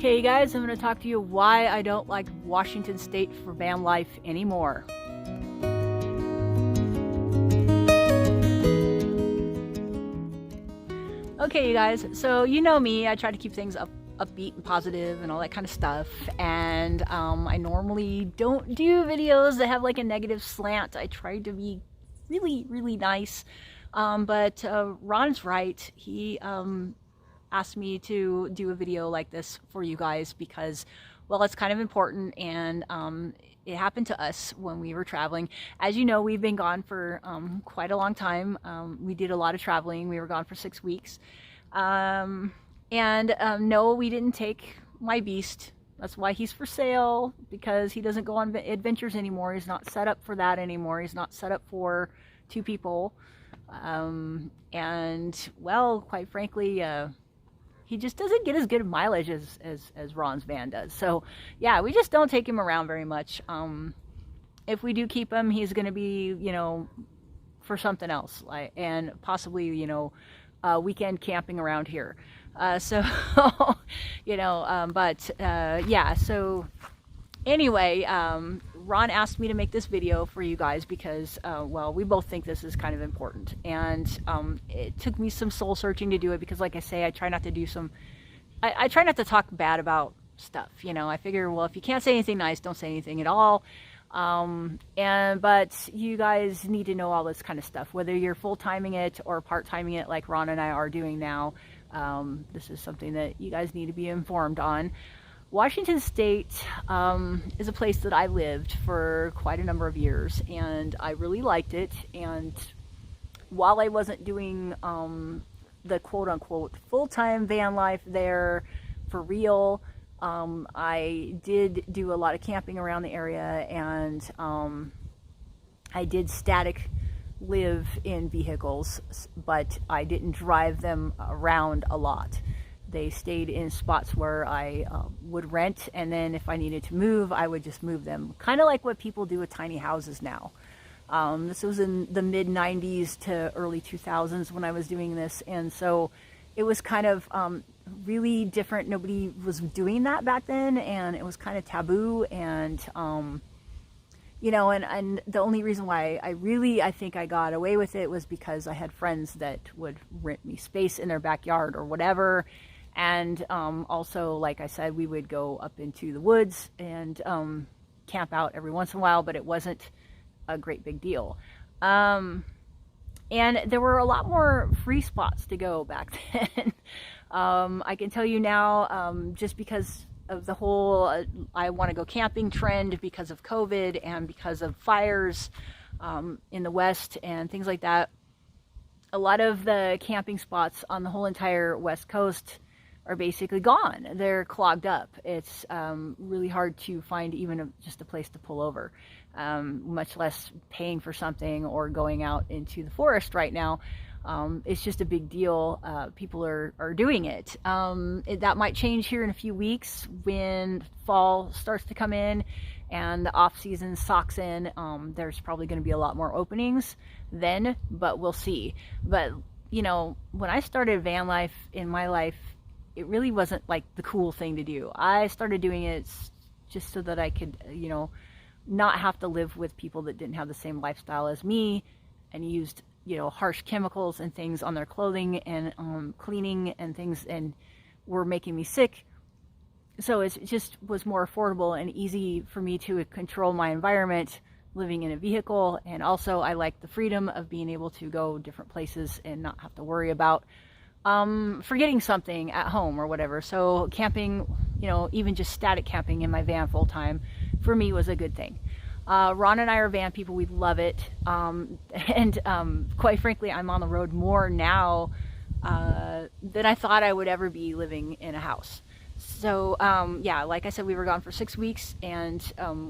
Okay, you guys, I'm going to talk to you why I don't like Washington State for van life anymore. Okay, you guys, so you know me, I try to keep things upbeat and positive and all that kind of stuff, and I normally don't do videos that have like a negative slant. I try to be really nice, but Ron's right. He asked me to do a video like this for you guys because, well, it's kind of important, and it happened to us when we were traveling. As you know, we've been gone for quite a long time. We did a lot of traveling. We were gone for 6 weeks. No, we didn't take my beast. That's why he's for sale, because he doesn't go on adventures anymore. He's not set up for that anymore. He's not set up for 2 people. And, well, quite frankly, he just doesn't get as good mileage as Ron's van does. So yeah, we just don't take him around very much. If we do keep him, he's going to be, for something else, and possibly, weekend camping around here. Yeah, so anyway, Ron asked me to make this video for you guys because, well, we both think this is kind of important, and it took me some soul searching to do it because, like I say, I try not to do I try not to talk bad about stuff. I figure, well, if you can't say anything nice, don't say anything at all. But you guys need to know all this kind of stuff, whether you're full-timing it or part-timing it like Ron and I are doing now. This is something that you guys need to be informed on. Washington State is a place that I lived for quite a number of years, and I really liked it. And while I wasn't doing the quote-unquote full-time van life there for real, I did do a lot of camping around the area, and I did static live in vehicles, but I didn't drive them around a lot. They stayed in spots where I would rent, and then if I needed to move, I would just move them. Kind of like what people do with tiny houses now. This was in the mid-90s to early 2000s when I was doing this, and so it was kind of really different. Nobody was doing that back then, and it was kind of taboo, and and the only reason why I think I got away with it was because I had friends that would rent me space in their backyard or whatever. And also, like I said, we would go up into the woods and camp out every once in a while, but it wasn't a great big deal. And there were a lot more free spots to go back then. I can tell you now, just because of the whole I want to go camping trend because of COVID and because of fires in the West and things like that, a lot of the camping spots on the whole entire West Coast are basically gone. They're clogged up. It's really hard to find even just a place to pull over, much less paying for something or going out into the forest right now. It's just a big deal. People are doing it. That might change here in a few weeks when fall starts to come in and the off season socks in. There's probably going to be a lot more openings then, but we'll see. But when I started van life in my life, it really wasn't like the cool thing to do. I started doing it just so that I could, not have to live with people that didn't have the same lifestyle as me and used, harsh chemicals and things on their clothing and cleaning and things, and were making me sick. So it just was more affordable and easy for me to control my environment living in a vehicle. And also I like the freedom of being able to go different places and not have to worry about forgetting something at home or whatever. So camping, even just static camping in my van full time, for me was a good thing. Ron and I are van people. We love it. Quite frankly, I'm on the road more now than I thought I would ever be living in a house. So yeah, like I said, we were gone for 6 weeks, and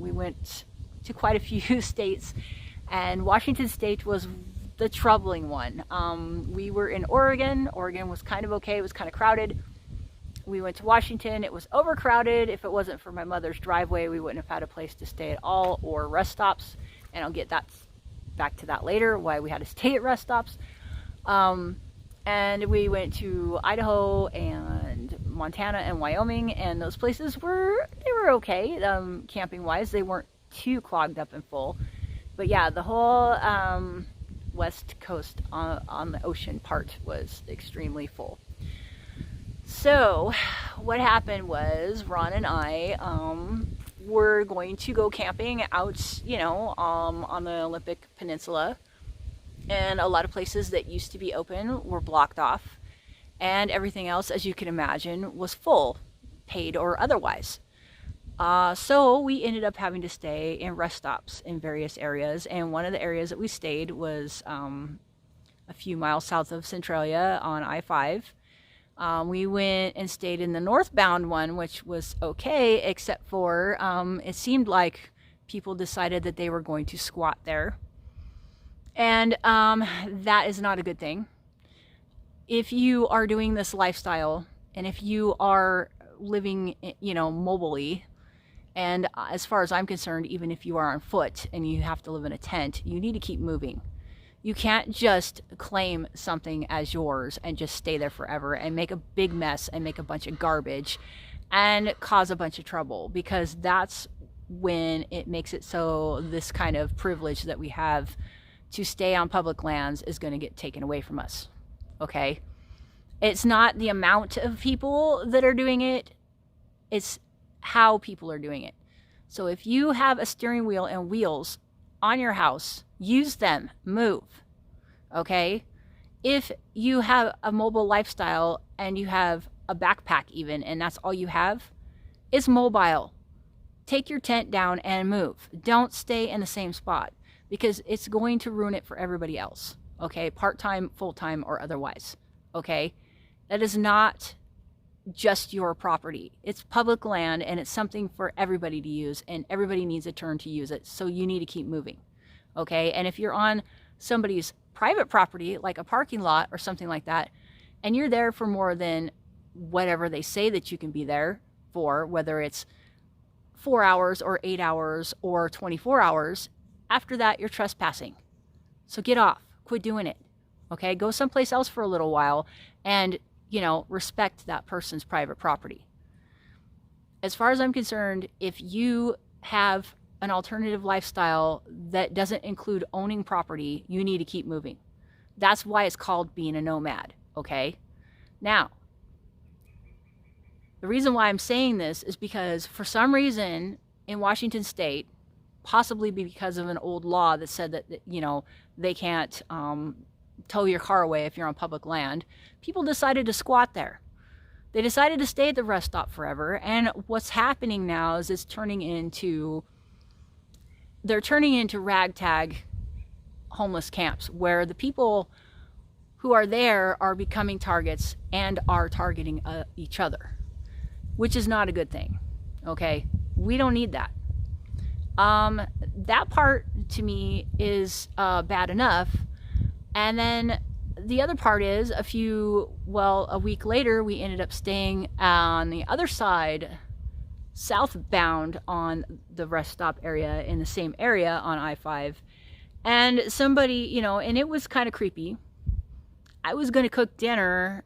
we went to quite a few states, and Washington State was the troubling one. We were in Oregon. Oregon was kind of okay. It was kind of crowded. We went to Washington. It was overcrowded. If it wasn't for my mother's driveway, we wouldn't have had a place to stay at all, or rest stops. And I'll get back to that later, why we had to stay at rest stops. And we went to Idaho and Montana and Wyoming, and those places were okay, camping wise. They weren't too clogged up and full. But yeah, the whole west coast on the ocean part was extremely full. So what happened was Ron and I were going to go camping out, you know, on the Olympic Peninsula, and a lot of places that used to be open were blocked off, and everything else, as you can imagine, was full, paid or otherwise. So we ended up having to stay in rest stops in various areas, and one of the areas that we stayed was a few miles south of Centralia on I-5. We went and stayed in the northbound one, which was okay, except for it seemed like people decided that they were going to squat there. And that is not a good thing. If you are doing this lifestyle, and if you are living, you know, mobily, and as far as I'm concerned, even if you are on foot and you have to live in a tent, you need to keep moving. You can't just claim something as yours and just stay there forever and make a big mess and make a bunch of garbage and cause a bunch of trouble, because that's when it makes it so this kind of privilege that we have to stay on public lands is going to get taken away from us. Okay? It's not the amount of people that are doing it, it's how people are doing it. So if you have a steering wheel and wheels on your house, use them, move. Okay? If you have a mobile lifestyle and you have a backpack even, and that's all you have, it's mobile. Take your tent down and move. Don't stay in the same spot, because it's going to ruin it for everybody else. Okay? Part-time, full-time, or otherwise. Okay? That is not just your property. It's public land, and it's something for everybody to use, and everybody needs a turn to use it. So you need to keep moving. Okay? And if you're on somebody's private property, like a parking lot or something like that, and you're there for more than whatever they say that you can be there for, whether it's 4 hours or 8 hours or 24 hours, after that you're trespassing. So get off. Quit doing it. Okay? Go someplace else for a little while and, you know, respect that person's private property. As far as I'm concerned, if you have an alternative lifestyle that doesn't include owning property, you need to keep moving. That's why it's called being a nomad. Okay? Now, the reason why I'm saying this is because for some reason in Washington State, possibly because of an old law that said that, you know, they can't tow your car away if you're on public land, people decided to squat there. They decided to stay at the rest stop forever, and what's happening now is they're turning into ragtag homeless camps, where the people who are there are becoming targets and are targeting each other, which is not a good thing. Okay? We don't need that. That part to me is bad enough. And then the other part is a week later, we ended up staying on the other side, southbound on the rest stop area, in the same area on I-5. And somebody, you know, and it was kind of creepy. I was going to cook dinner,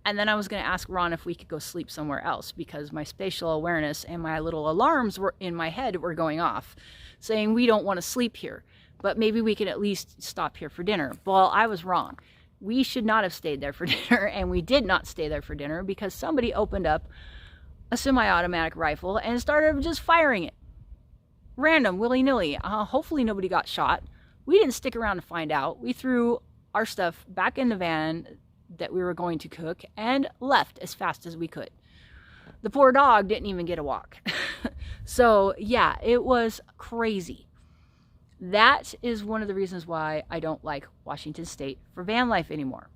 and then I was going to ask Ron if we could go sleep somewhere else, because my spatial awareness and my little alarms were in my head were going off, saying we don't want to sleep here, but maybe we can at least stop here for dinner. Well, I was wrong. We should not have stayed there for dinner, and we did not stay there for dinner because somebody opened up a semi-automatic rifle and started just firing it. Random, willy-nilly. Hopefully nobody got shot. We didn't stick around to find out. We threw our stuff back in the van that we were going to cook and left as fast as we could. The poor dog didn't even get a walk. So yeah, it was crazy. That is one of the reasons why I don't like Washington State for van life anymore.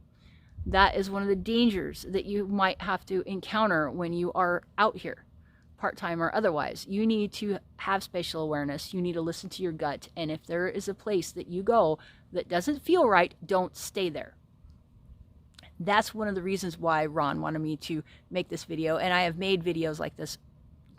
That is one of the dangers that you might have to encounter when you are out here, part-time or otherwise. You need to have spatial awareness. You need to listen to your gut. And if there is a place that you go that doesn't feel right, don't stay there. That's one of the reasons why Ron wanted me to make this video. And I have made videos like this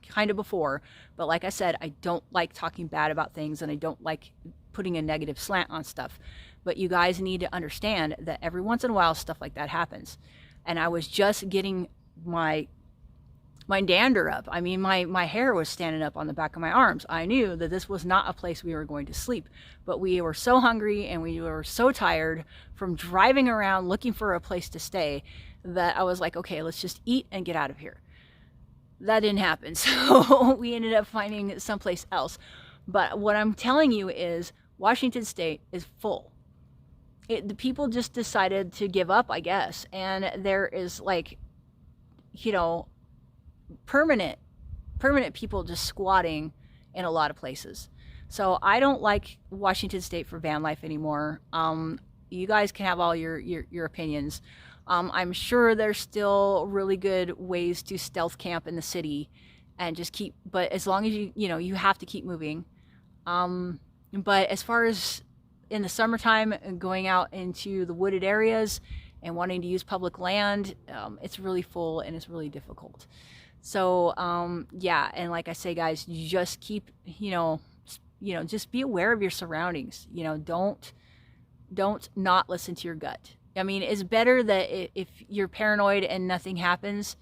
kind of before, but like I said, I don't like talking bad about things, and I don't like putting a negative slant on stuff. But you guys need to understand that every once in a while stuff like that happens. And I was just getting my my dander up. I mean, my hair was standing up on the back of my arms. I knew that this was not a place we were going to sleep, but we were so hungry and we were so tired from driving around looking for a place to stay that I was like, okay, let's just eat and get out of here. That didn't happen. So we ended up finding someplace else. But what I'm telling you is Washington State is full. The people just decided to give up, I guess. And there is like, you know, permanent people just squatting in a lot of places. So I don't like Washington State for van life anymore. You guys can have all your opinions. I'm sure there's still really good ways to stealth camp in the city and just keep, but as long as you have to keep moving. But as far as in the summertime going out into the wooded areas and wanting to use public land, it's really full and it's really difficult. So yeah, and like I say, guys, just keep just be aware of your surroundings. Don't not listen to your gut. I mean, it's better that if you're paranoid and nothing happens,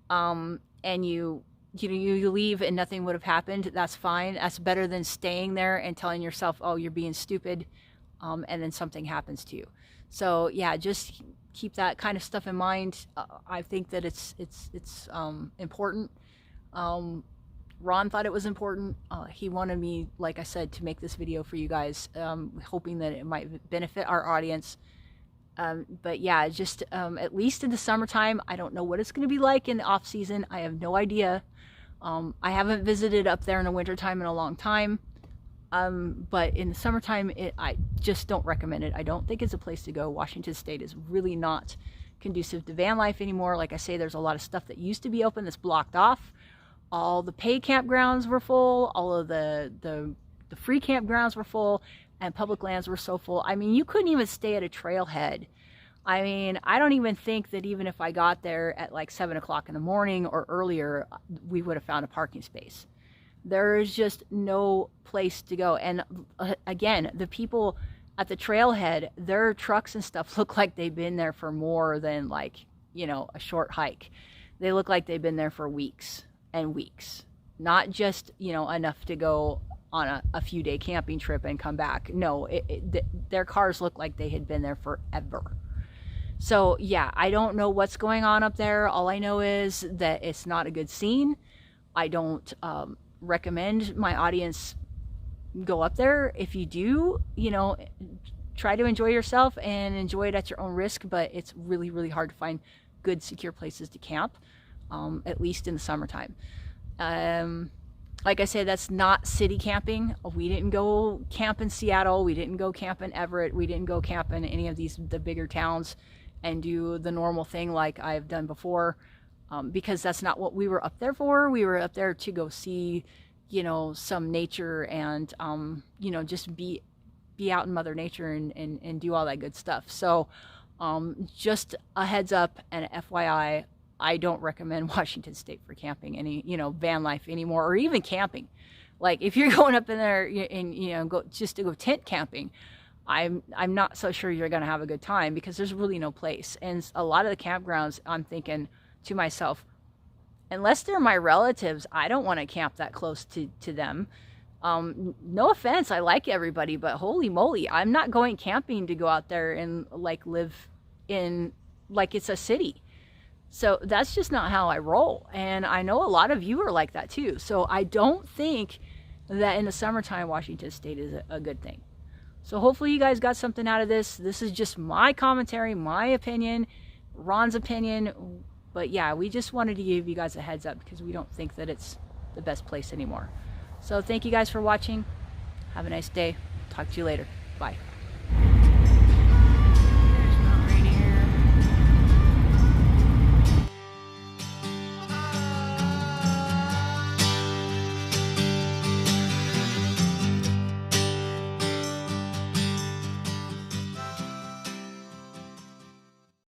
and you leave and nothing would have happened, that's fine. That's better than staying there and telling yourself, oh, you're being stupid, and then something happens to you. So yeah, just keep that kind of stuff in mind. I think that it's important. Ron thought it was important. He wanted me, like I said, to make this video for you guys, hoping that it might benefit our audience. But yeah, just at least in the summertime, I don't know what it's going to be like in the off season. I have no idea. I haven't visited up there in the wintertime in a long time. But in the summertime, I just don't recommend it. I don't think it's a place to go. Washington State is really not conducive to van life anymore. Like I say, there's a lot of stuff that used to be open that's blocked off. All the paid campgrounds were full. All of the free campgrounds were full, and public lands were so full. I mean, you couldn't even stay at a trailhead. I mean, I don't even think that even if I got there at like 7 o'clock in the morning or earlier, we would have found a parking space. There is just no place to go. And again, the people at the trailhead, their trucks and stuff look like they've been there for more than like, a short hike. They look like they've been there for weeks and weeks, not just, enough to go on a few day camping trip and come back. No, their cars look like they had been there forever. So yeah, I don't know what's going on up there. All I know is that it's not a good scene. I don't recommend my audience go up there. If you do, try to enjoy yourself and enjoy it at your own risk, but it's really, really hard to find good, secure places to camp, at least in the summertime. Like I said, that's not city camping. We didn't go camp in Seattle. We didn't go camp in Everett. We didn't go camp in any of the bigger towns and do the normal thing like I've done before, because that's not what we were up there for. We were up there to go see, some nature and, just be out in Mother Nature and do all that good stuff. So just a heads up and FYI, I don't recommend Washington State for camping van life anymore, or even camping. Like if you're going up in there and go just to go tent camping, I'm not so sure you're going to have a good time, because there's really no place. And a lot of the campgrounds, I'm thinking to myself, unless they're my relatives, I don't want to camp that close to them. No offense, I like everybody, but holy moly, I'm not going camping to go out there and like live in like it's a city. So that's just not how I roll. And I know a lot of you are like that too. So I don't think that in the summertime, Washington State is a good thing. So hopefully you guys got something out of this. This is just my commentary, my opinion, Ron's opinion. But yeah, we just wanted to give you guys a heads up because we don't think that it's the best place anymore. So thank you guys for watching. Have a nice day. Talk to you later. Bye.